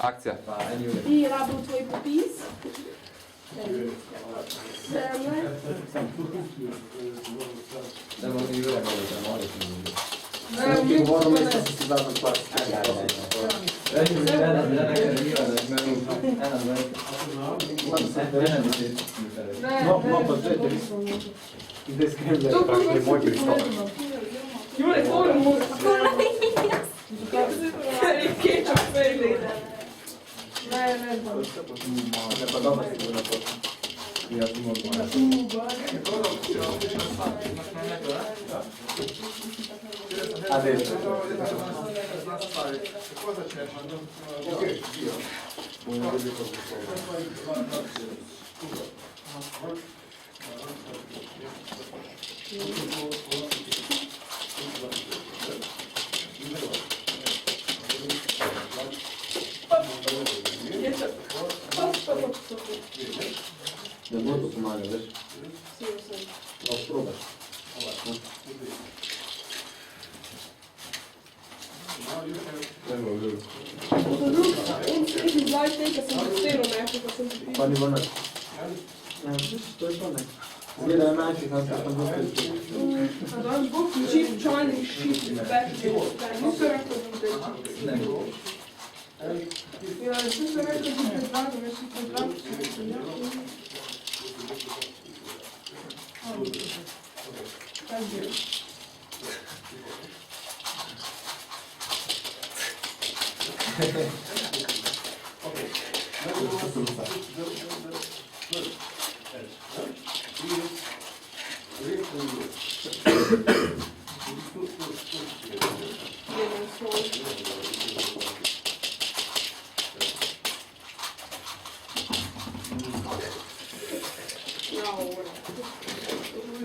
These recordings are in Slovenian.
Akcija. I rabim tvoj popis. Zemlje. Jure, tvoj muzika. Kečo sve Ne znam. Ne bo to pomaga, veš? No, probaš. On sredi zdaj tega sem vstero nekaj, ko sem prišla. Pa ni bo nič. To je to ne. Zgleda je manjši, kam se tam bo A daš bo čip, čajnik, šip, spekči. Nisem rekla, da je Ja, sem se rekla, da je drago, veš, da je drago. Kaj je?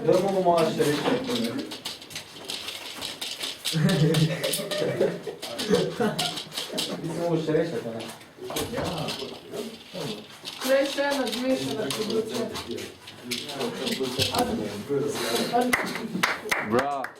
Da bomo malo še reči. Ti se mogoče še rešiti, ne? Prej še ena zmešana produkcija. Bravo.